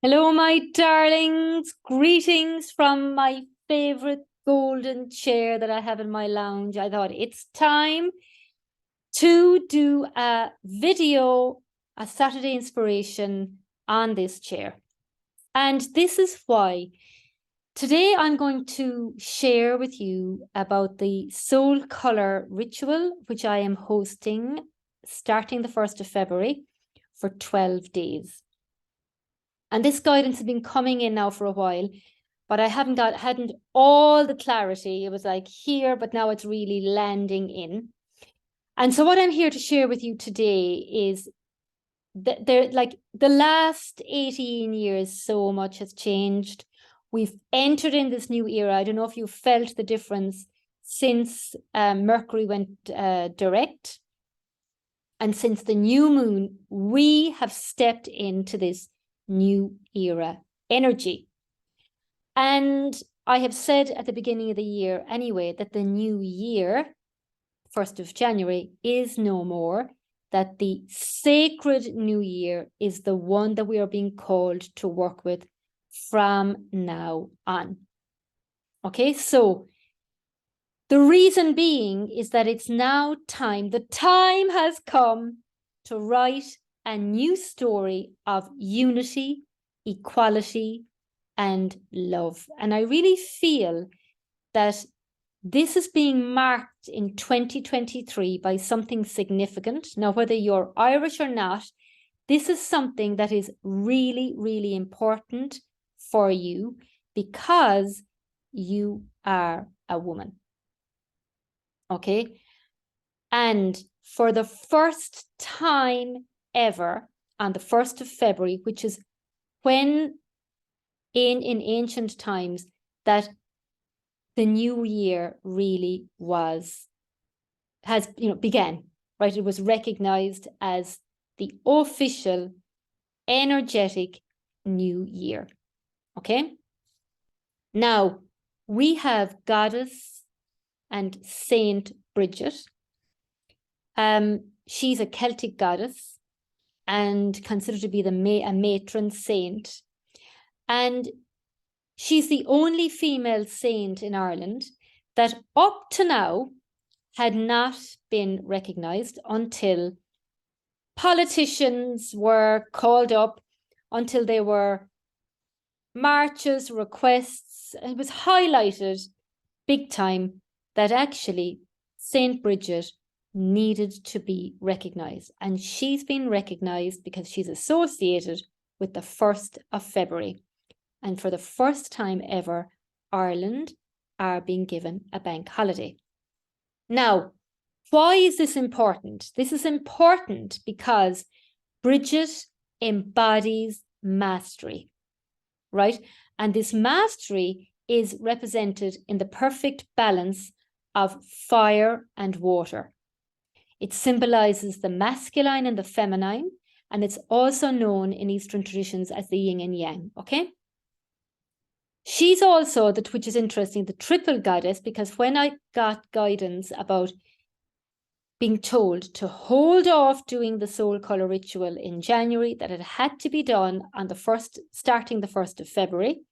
Hello, my darlings. Greetings from my favorite golden chair that I have in my lounge. I thought it's time to do a video, a Saturday inspiration on this chair. And this is why today I'm going to share with you about the soul color ritual, which I am hosting starting the 1st of February for 12 days. And this guidance has been coming in now for a while, but I hadn't all the clarity. It was like here, but now it's really landing in. And so what I'm here to share with you today is that the last 18 years, so much has changed. We've entered in this new era. I don't know if you felt the difference since Mercury went direct. And since the new moon, we have stepped into this new era energy. And I have said at the beginning of the year anyway, that the new year, 1st of January, is no more, that the sacred new year is the one that we are being called to work with from now on. Okay, so the reason being is that it's now time, the time has come to write a new story of unity, equality, and love. And I really feel that this is being marked in 2023 by something significant. Now, whether you're Irish or not, this is something that is really, really important for you because you are a woman. Okay? And for the first time ever, on the 1st of February, which is when in ancient times that the new year really began, right? It was recognized as the official energetic new year. Okay. Now we have Goddess and Saint Brigid. She's a Celtic goddess and considered to be a matron saint. And she's the only female saint in Ireland that up to now had not been recognized until politicians were called up, until there were marches, requests. It was highlighted big time that actually Saint Brigid needed to be recognized. And she's been recognized because she's associated with the 1st of February. And for the first time ever, Ireland are being given a bank holiday. Now, why is this important? This is important because Brigid embodies mastery, right? And this mastery is represented in the perfect balance of fire and water. It symbolizes the masculine and the feminine, and it's also known in Eastern traditions as the yin and yang, okay? She's also, which is interesting, the triple goddess, because when I got guidance about being told to hold off doing the soul color ritual in January, that it had to be done on starting the 1st of February,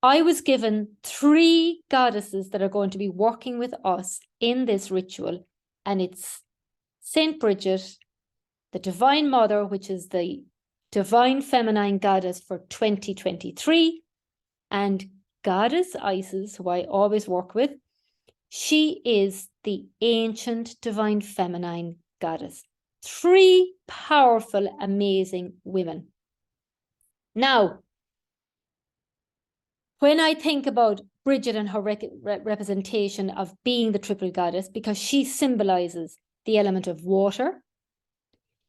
I was given 3 goddesses that are going to be working with us in this ritual. And it's Saint Brigid, the Divine Mother, which is the Divine Feminine Goddess for 2023, and Goddess Isis, who I always work with. She is the ancient Divine Feminine Goddess. 3 powerful, amazing women. Now, when I think about Brigid and her representation of being the triple goddess, because she symbolizes the element of water,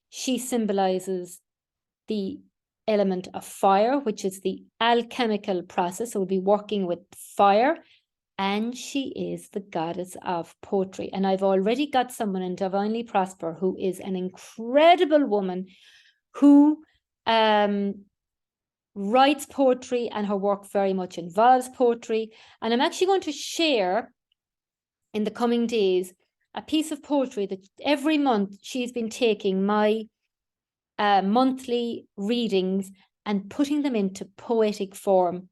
she symbolizes the element of fire, which is the alchemical process. So we'll be working with fire, and she is the goddess of poetry. And I've already got someone in Divinely Prosper who is an incredible woman who writes poetry, and her work very much involves poetry. And I'm actually going to share in the coming days a piece of poetry that every month she's been taking my monthly readings and putting them into poetic form.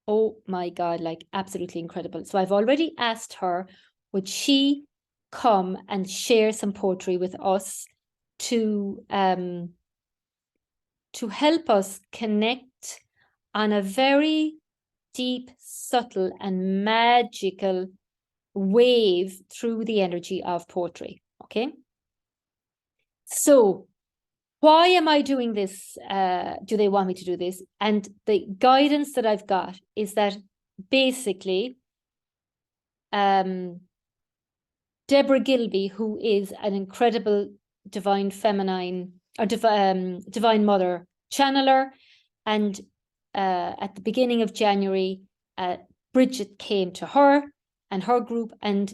Oh my God, like absolutely incredible. So I've already asked her, would she come and share some poetry with us to help us connect on a very deep, subtle, and magical wave through the energy of poetry. Okay. So why am I doing this? Do they want me to do this? And the guidance that I've got is that basically, Deborah Gilby, who is an incredible divine feminine or divine mother channeler, and at the beginning of January, Brigid came to her and her group, and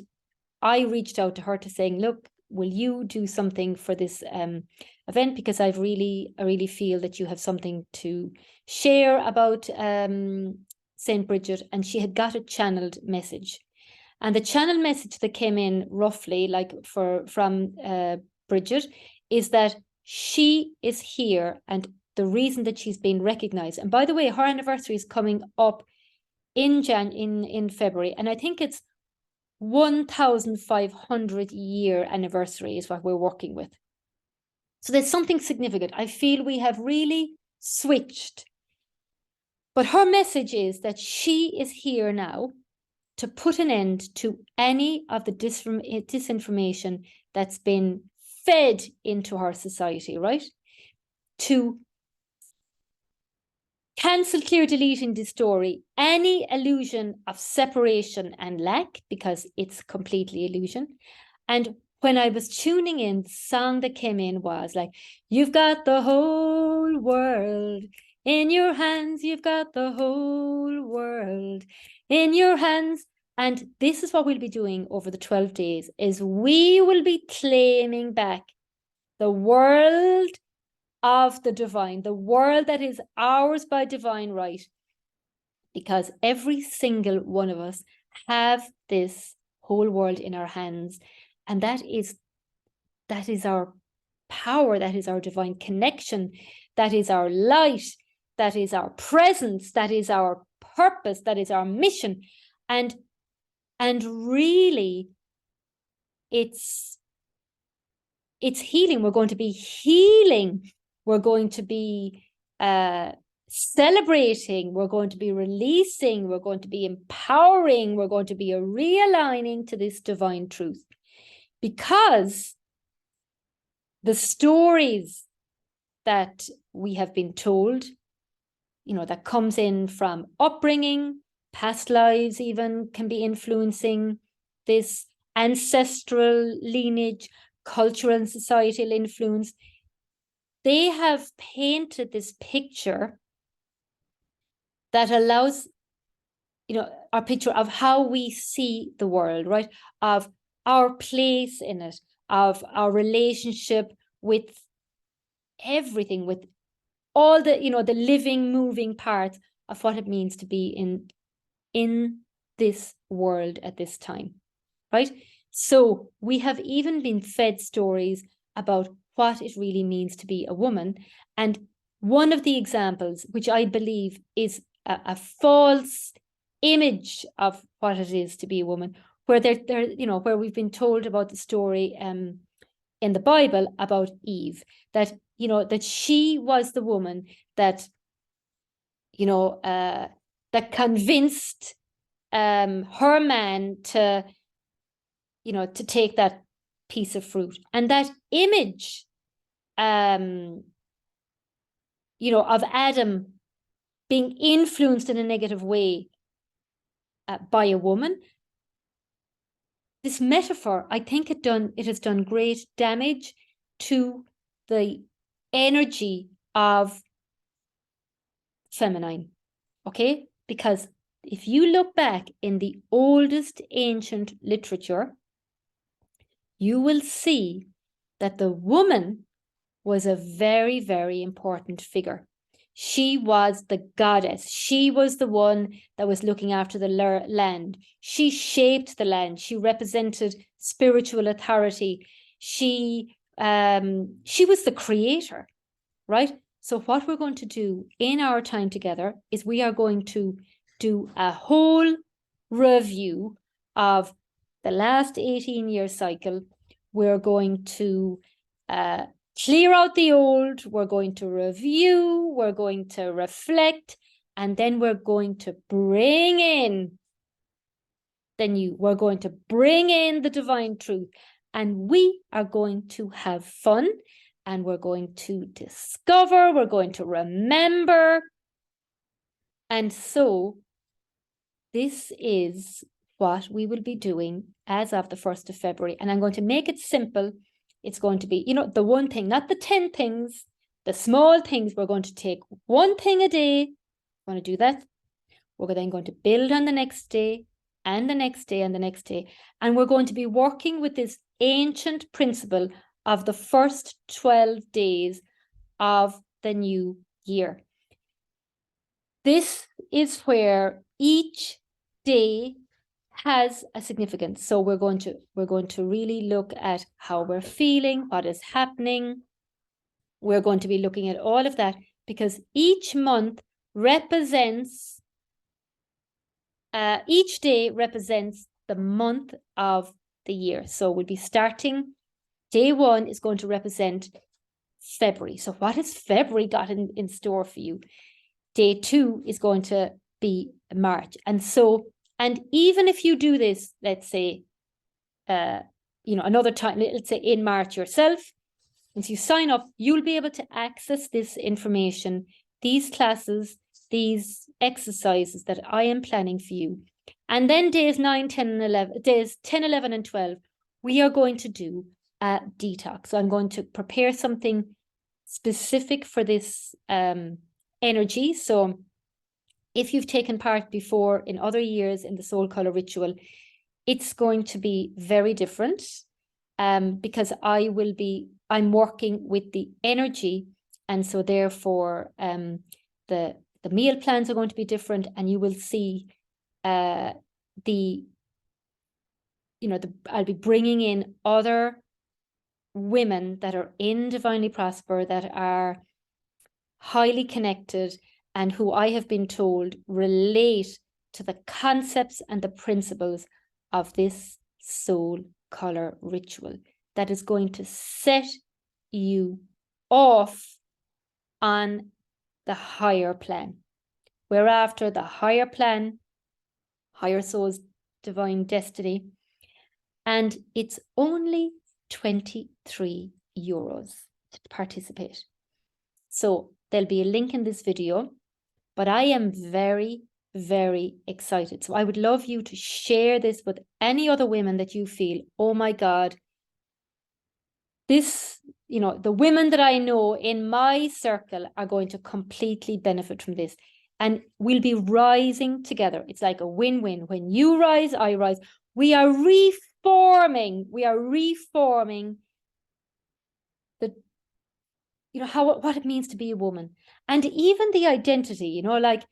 I reached out to her to saying, look, will you do something for this event? Because I really feel that you have something to share about Saint Brigid. And she had got a channeled message. And the channel message that came in roughly like from Brigid is that she is here, and the reason that she's been recognized. And by the way, her anniversary is coming up in February, and I think it's 1,500 year anniversary is what we're working with. So there's something significant. I feel we have really switched. But her message is that she is here now to put an end to any of the disinformation that's been fed into our society, right? To cancel, clear, delete in this story any illusion of separation and lack, because it's completely illusion. And when I was tuning in, the song that came in was like, you've got the whole world in your hands, you've got the whole world in your hands. And this is what we'll be doing over the 12 days, is we will be claiming back the world of the divine, the world that is ours by divine right, because every single one of us have this whole world in our hands, and that is our power, that is our divine connection, that is our light, that is our presence, that is our purpose, that is our mission. And really it's healing. We're going to be healing. We're going to be celebrating. We're going to be releasing. We're going to be empowering. We're going to be realigning to this divine truth. Because the stories that we have been told, you know, that comes in from upbringing, past lives even can be influencing this, ancestral lineage, cultural and societal influence. They have painted this picture that allows, you know, our picture of how we see the world, right? Of our place in it, of our relationship with everything, with all the, you know, the living, moving parts of what it means to be in this world at this time, right? So we have even been fed stories about what it really means to be a woman. And one of the examples, which I believe is a false image of what it is to be a woman, where they're you know, where we've been told about the story in the Bible about Eve, that, you know, that she was the woman that, you know, that convinced her man to, you know, to take that piece of fruit. And that image, you know, of Adam being influenced in a negative way by a woman, this metaphor, I think it has done great damage to the energy of feminine, okay? Because if you look back in the oldest ancient literature, you will see that the woman was a very, very important figure. She was the goddess. She was the one that was looking after the land. She shaped the land. She represented spiritual authority. She was the creator, right? So what we're going to do in our time together is we are going to do a whole review of the last 18-year cycle. We're going to clear out the old, we're going to review, we're going to reflect, and then we're going to bring in the new. We're going to bring in the divine truth, and we are going to have fun, and we're going to discover, we're going to remember. And so this is what we will be doing as of the 1st of February. And I'm going to make it simple. It's going to be, the one thing, not the 10 things, the small things. We're going to take one thing a day. We're going to do that. We're then going to build on the next day and the next day and the next day. And we're going to be working with this ancient principle of the first 12 days of the new year. This is where each day has a significance. So we're going to really look at how we're feeling, what is happening. We're going to be looking at all of that because each month represents, each day represents the month of the year. So we'll be starting, day 1 is going to represent February. So what has February got in store for you? Day 2 is going to be March. And even if you do this, let's say, another time, let's say in March yourself, once you sign up, you'll be able to access this information, these classes, these exercises that I am planning for you. And then days 9, 10, and 11, days 10, 11, and 12, we are going to do a detox. So I'm going to prepare something specific for this energy. So if you've taken part before in other years in the soul color ritual, it's going to be very different because I'm working with the energy. And so therefore the meal plans are going to be different, and you will see I'll be bringing in other women that are in Divinely Prosper, that are highly connected, and who I have been told relate to the concepts and the principles of this soul color ritual that is going to set you off on the higher plan. Whereafter the higher plan, higher soul's divine destiny, and it's only €23 to participate. So there'll be a link in this video, but I am very, very excited. So I would love you to share this with any other women that you feel, oh my God, this, the women that I know in my circle are going to completely benefit from this. And we'll be rising together. It's like a win-win. When you rise, I rise. We are reforming the, what it means to be a woman. And even the identity, like,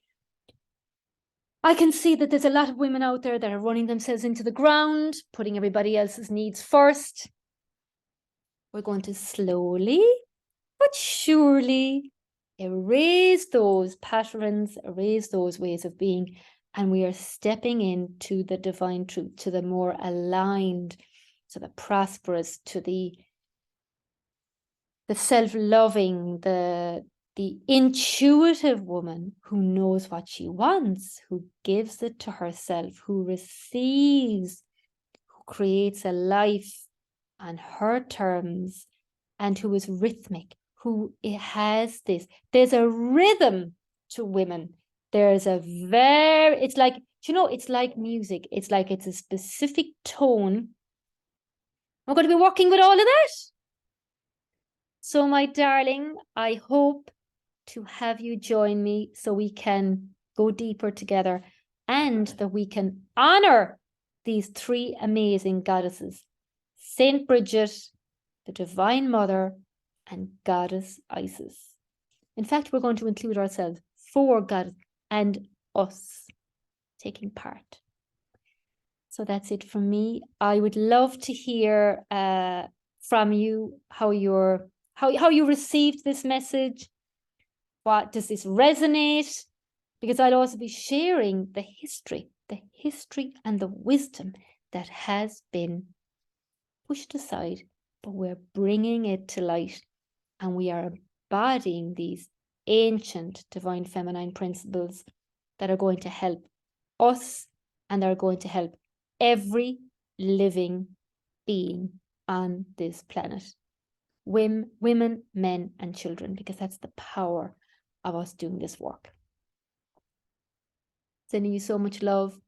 I can see that there's a lot of women out there that are running themselves into the ground, putting everybody else's needs first. We're going to slowly but surely erase those patterns, erase those ways of being, and we are stepping into the divine truth, to the more aligned, to the prosperous, to the self-loving, the intuitive woman who knows what she wants, who gives it to herself, who receives, who creates a life on her terms, and who is rhythmic, who has this. There's a rhythm to women. There's a it's like, it's like music. It's like it's a specific tone. We're going to be working with all of that. So my darling, I hope to have you join me so we can go deeper together, and that we can honor these 3 amazing goddesses: Saint Brigid, the Divine Mother, and Goddess Isis. In fact, we're going to include ourselves, 4 goddesses, and us taking part. So that's it from me. I would love to hear from you how you received this message, What does this resonate? Because I'll also be sharing the history and the wisdom that has been pushed aside, but we're bringing it to light, and we are embodying these ancient divine feminine principles that are going to help us and are going to help every living being on this planet. Women, men, and children, because that's the power of us doing this work. Sending you so much love.